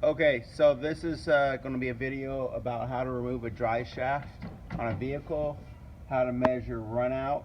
Okay, so this is going to be a video about how to remove a dry shaft on a vehicle, how to measure runout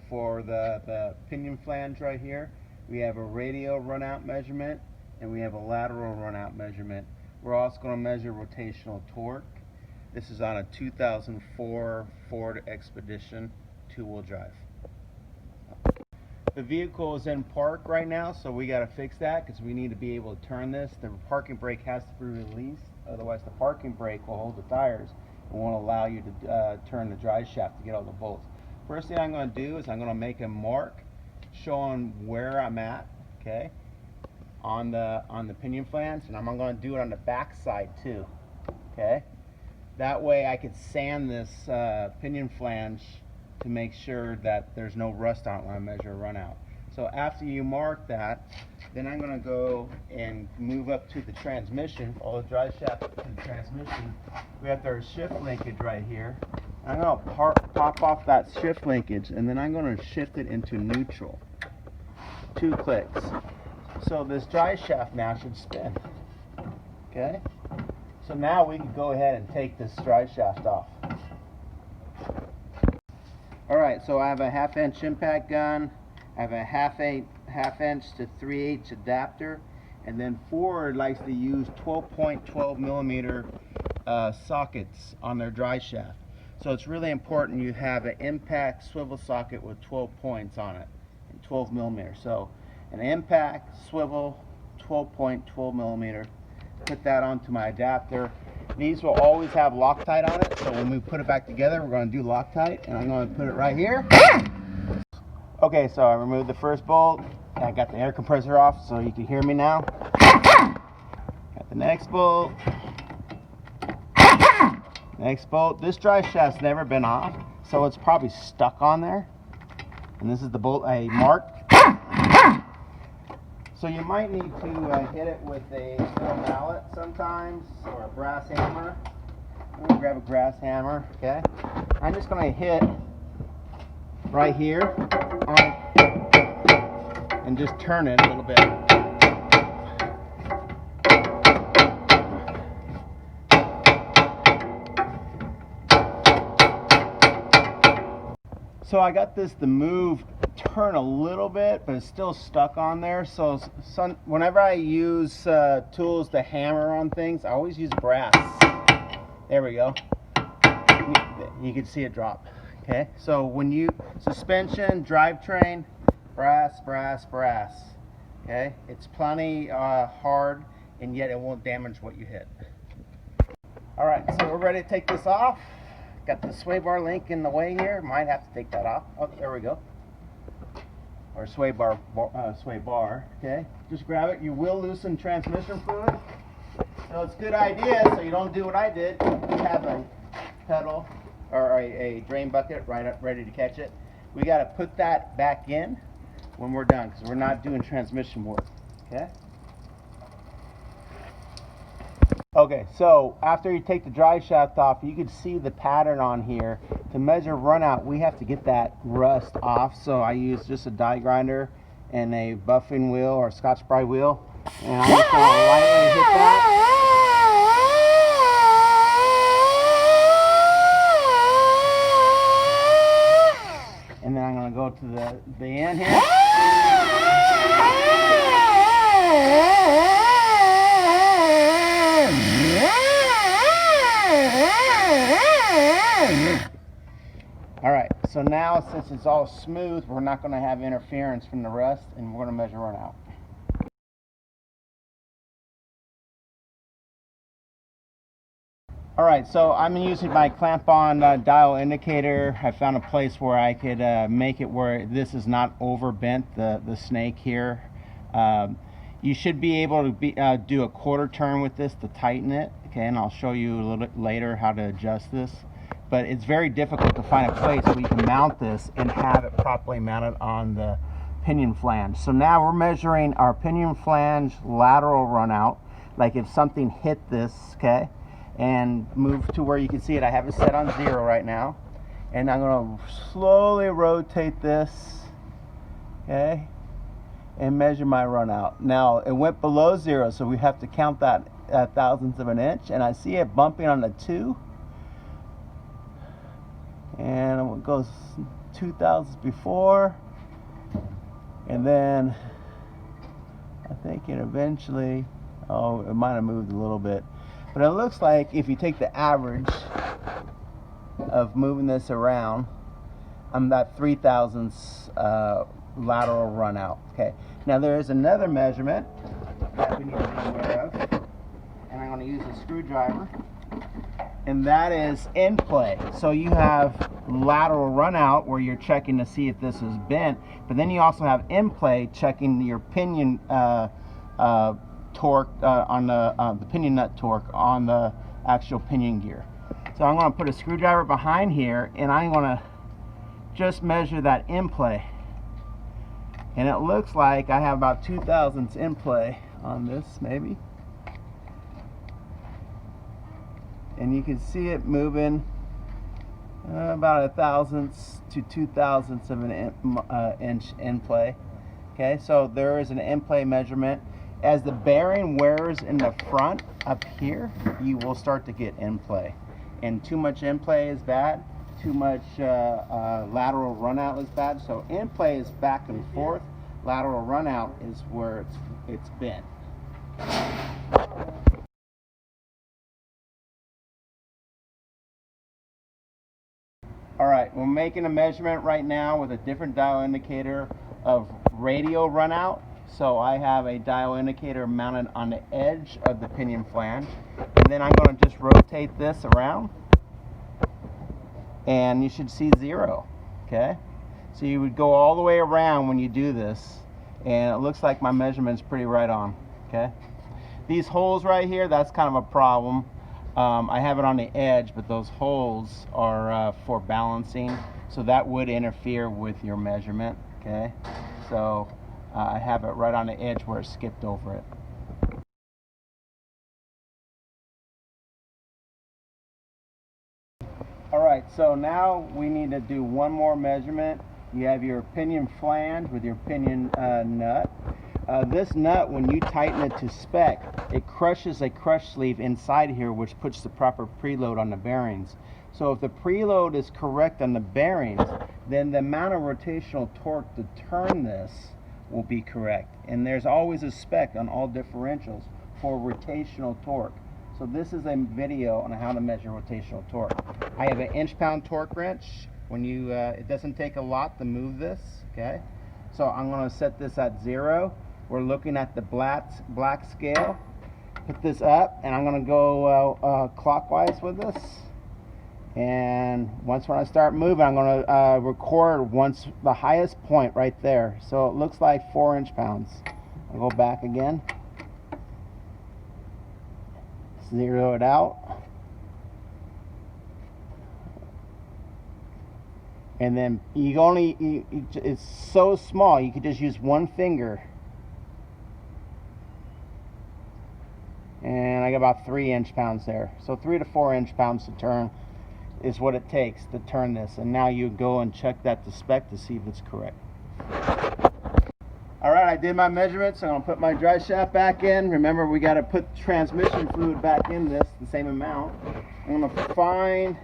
for the pinion flange right here. We have a radial runout measurement and we have a lateral runout measurement. We're also going to measure rotational torque. This is on a 2004 Ford Expedition two-wheel drive. The vehicle is in park right now, so we got to fix that because we need to be able to turn this. The parking brake has to be released, otherwise the parking brake will hold the tires and won't allow you to turn the drive shaft to get all the bolts. First thing I'm going to do is I'm going to make a mark showing where I'm at, okay, on the pinion flange, and I'm going to do it on the back side too, okay. That way I could sand this pinion flange to make sure that there's no rust on it when I measure runout. So after you mark that, then I'm going to go and move up to the transmission, follow the drive shaft to the transmission. We have our shift linkage right here. I'm going to pop off that shift linkage, and then I'm going to shift it into neutral. 2 clicks. So this drive shaft now should spin. Okay? So now we can go ahead and take this drive shaft off. Alright, so I have a 1/2 inch impact gun, I have a half inch to 3/8 adapter, and then Ford likes to use 12 millimeter sockets on their drive shaft. So it's really important you have an impact swivel socket with 12 points on it, and 12 millimeter. So an impact swivel 12 millimeter, put that onto my adapter. These will always have Loctite on it, so when we put it back together, we're going to do Loctite, and I'm going to put it right here. Okay, so I removed the first bolt. I got the air compressor off, so you can hear me now. Got the next bolt. Next bolt. This drive shaft's never been off, so it's probably stuck on there. And this is the bolt I marked. So you might need to hit it with a steel mallet sometimes, or a brass hammer. I'm going to grab a brass hammer, okay? I'm just going to hit right here on it and just turn it a little bit. So I got this to move, turn a little bit, but it's still stuck on there. So whenever I use tools to hammer on things, I always use brass. There we go. You can see it drop. Okay, so when you suspension, drivetrain, brass. Okay, it's plenty hard, and yet it won't damage what you hit. All right, so we're ready to take this off. Got the sway bar link in the way here. Might have to take that off. Oh, there we go. Or sway bar. Okay, just grab it. You will loosen transmission fluid, so it's a good idea. So you don't do what I did. You have a pedal or a drain bucket right up, ready to catch it. We got to put that back in when we're done, because we're not doing transmission work. Okay. Okay, so after you take the drive shaft off, you can see the pattern on here. To measure runout, we have to get that rust off, so I use just a die grinder and a buffing wheel or Scotch-Brite wheel, and I'm just going to lightly hit that. And then I'm going to go to the end here. Alright, so now since it's all smooth, we're not going to have interference from the rust, and we're going to measure runout. Alright, so I'm using my clamp-on dial indicator. I found a place where I could make it where this is not overbent, the snake here. You should be able to do a quarter turn with this to tighten it, okay, and I'll show you a little bit later how to adjust this. But it's very difficult to find a place where you can mount this and have it properly mounted on the pinion flange. So now we're measuring our pinion flange lateral runout, like if something hit this, okay, and move to where you can see it. I have it set on 0 right now, and I'm going to slowly rotate this, okay, and measure my runout. Now it went below 0, so we have to count that thousandths of an inch, and I see it bumping on the 2, and it goes 2 thousandths before, and then I think it eventually, oh, it might have moved a little bit, but it looks like if you take the average of moving this around, I'm at 3 thousandths lateral run out. Okay, now there is another measurement that we need to be aware of, and I'm going to use a screwdriver, and that is end play. So you have lateral run out where you're checking to see if this is bent, but then you also have end play checking your pinion torque on the pinion nut torque on the actual pinion gear. So I'm going to put a screwdriver behind here, and I'm going to just measure that end play, and it looks like I have about 2 thousandths end play on this, maybe, and you can see it moving about 1 thousandths to 2 thousandths of an inch end play. Okay, so there is an end play measurement. As the bearing wears in the front up here, you will start to get end play, and too much end play is bad. Too much lateral run out is bad. So end play is back and forth. Lateral run out is where it's bent. All right, we're making a measurement right now with a different dial indicator of radial run out. So I have a dial indicator mounted on the edge of the pinion flange, and then I'm going to just rotate this around, and you should see 0. Okay, so you would go all the way around when you do this, and it looks like my measurement's pretty right on. Okay, these holes right here, that's kind of a problem. I have it on the edge, but those holes are for balancing, so that would interfere with your measurement. Okay, so I have it right on the edge where it skipped over it. Alright, so now we need to do one more measurement. You have your pinion flange with your pinion nut. This nut, when you tighten it to spec, it crushes a crush sleeve inside here, which puts the proper preload on the bearings. So if the preload is correct on the bearings, then the amount of rotational torque to turn this will be correct. And there's always a spec on all differentials for rotational torque. So this is a video on how to measure rotational torque. I have an inch-pound torque wrench. When you, it doesn't take a lot to move this. Okay, so I'm going to set this at 0. We're looking at the black scale. Put this up, and I'm going to go clockwise with this. And when I start moving, I'm going to record once the highest point right there. So it looks like 4 inch-pounds. I'll go back again. 0 it out, and then it's so small you could just use one finger, and I got about 3 inch-pounds there. So 3 to 4 inch-pounds to turn is what it takes to turn this, and now you go and check that to spec to see if it's correct. Alright, I did my measurements, so I'm going to put my dry shaft back in. Remember, we got to put transmission fluid back in this, the same amount. I'm going to find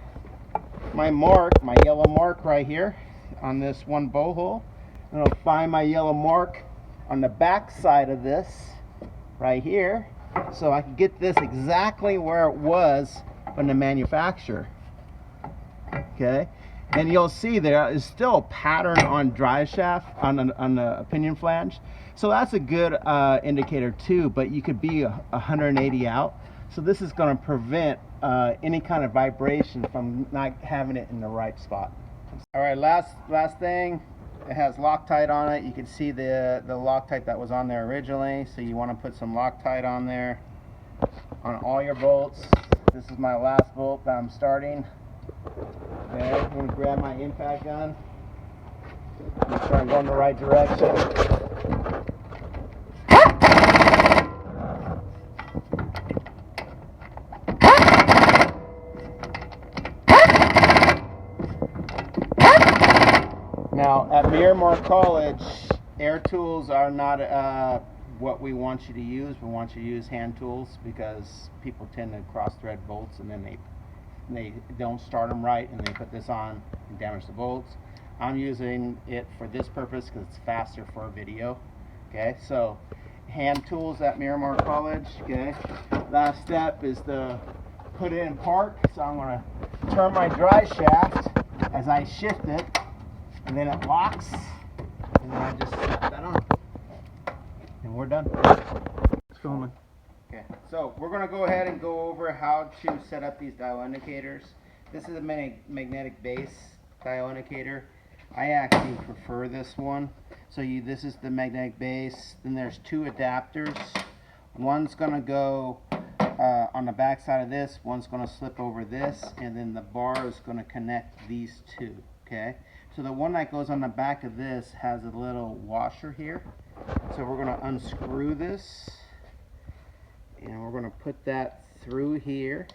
my mark, my yellow mark right here on this one bow hole. I'm going to find my yellow mark on the back side of this right here, so I can get this exactly where it was from the manufacturer. Okay, and you'll see there is still a pattern on dry shaft on the pinion flange, so that's a good indicator too. But you could be 180 out, so this is going to prevent any kind of vibration from not having it in the right spot. All right, last thing, it has Loctite on it. You can see the Loctite that was on there originally, so you want to put some Loctite on there on all your bolts. This is my last bolt that I'm starting. Okay, I'm going to grab my impact gun. Make sure I'm going the right direction. Now, at Miramar College, air tools are not what we want you to use. We want you to use hand tools because people tend to cross thread bolts and then they don't start them right and they put this on and damage the bolts. I'm using it for this purpose because it's faster for a video. Okay, so hand tools at Miramar College. Okay, last step is to put it in park. So I'm going to turn my dry shaft as I shift it, and then it locks, and then I just slap that on, and we're done. It's filming. Okay, so we're going to go ahead and go over how to set up these dial indicators. This is a magnetic base dial indicator. I actually prefer this one. So this is the magnetic base. Then there's two adapters. One's going to go on the back side of this. One's going to slip over this, and then the bar is going to connect these two. Okay. So the one that goes on the back of this has a little washer here. So we're going to unscrew this, and we're going to put that through here,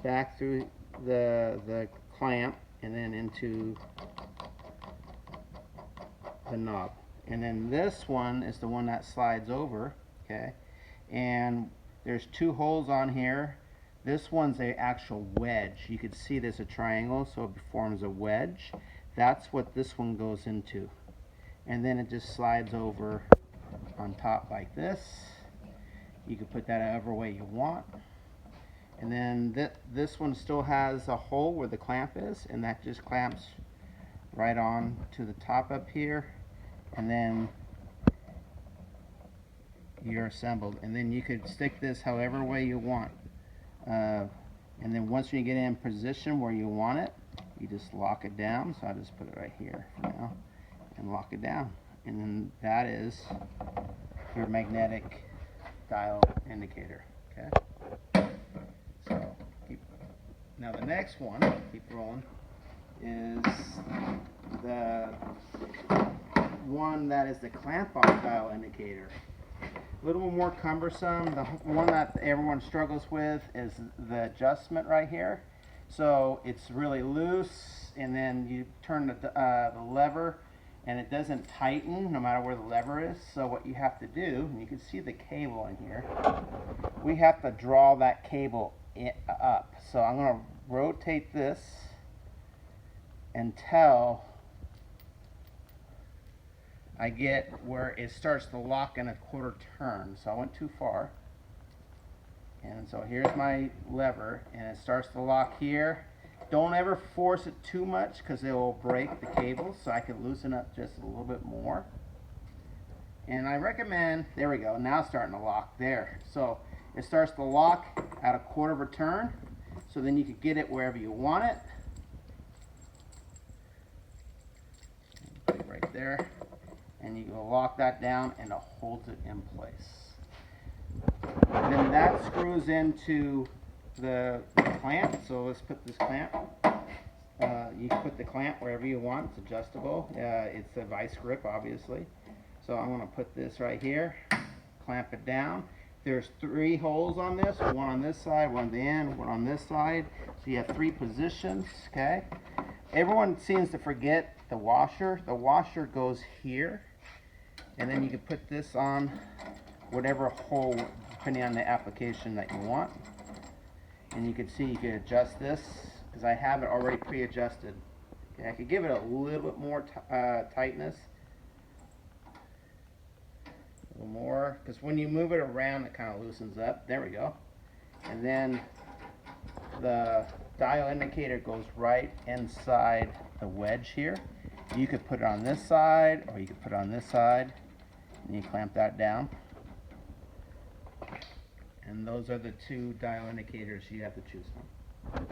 back through the clamp, and then into the knob. And then this one is the one that slides over. Okay, and there's two holes on here. This one's a actual wedge. You can see there's a triangle, so it forms a wedge. That's what this one goes into, and then it just slides over on top like this. You can put that however way you want. And then this one still has a hole where the clamp is, and that just clamps right on to the top up here, and then you're assembled. And then you could stick this however way you want. And then once you get in position where you want it, you just lock it down. So I'll just put it right here for now and lock it down. And then that is your magnetic dial indicator. Okay. So now the next one, keep rolling, is the one that is the clamp off dial indicator. A little more cumbersome. The one that everyone struggles with is the adjustment right here. So it's really loose, and then you turn the lever and it doesn't tighten no matter where the lever is. So what you have to do, and you can see the cable in here, we have to draw that cable up. So I'm going to rotate this until I get where it starts to lock in a quarter turn. So I went too far. And so here's my lever, and it starts to lock here. Don't ever force it too much because it will break the cable, so I can loosen up just a little bit more. And I recommend, there we go, now it's starting to lock there. So it starts to lock at a quarter of a turn, so then you can get it wherever you want it. Put it right there, and you can lock that down and it holds it in place. Then that screws into the clamp. So let's put this clamp. You can put the clamp wherever you want. It's adjustable. It's a vice grip, obviously. So I'm going to put this right here, clamp it down. There's 3 holes on this, one on this side, one at the end, one on this side. So you have 3 positions. Okay. Everyone seems to forget the washer. The washer goes here, and then you can put this on whatever hole depending on the application that you want. And you can see you can adjust this because I have it already pre-adjusted. Okay, I could give it a little bit more tightness, a little more, because when you move it around it kind of loosens up. There we go. And then the dial indicator goes right inside the wedge here. You could put it on this side, or you could put it on this side, and you clamp that down. And those are the 2 dial indicators you have to choose from.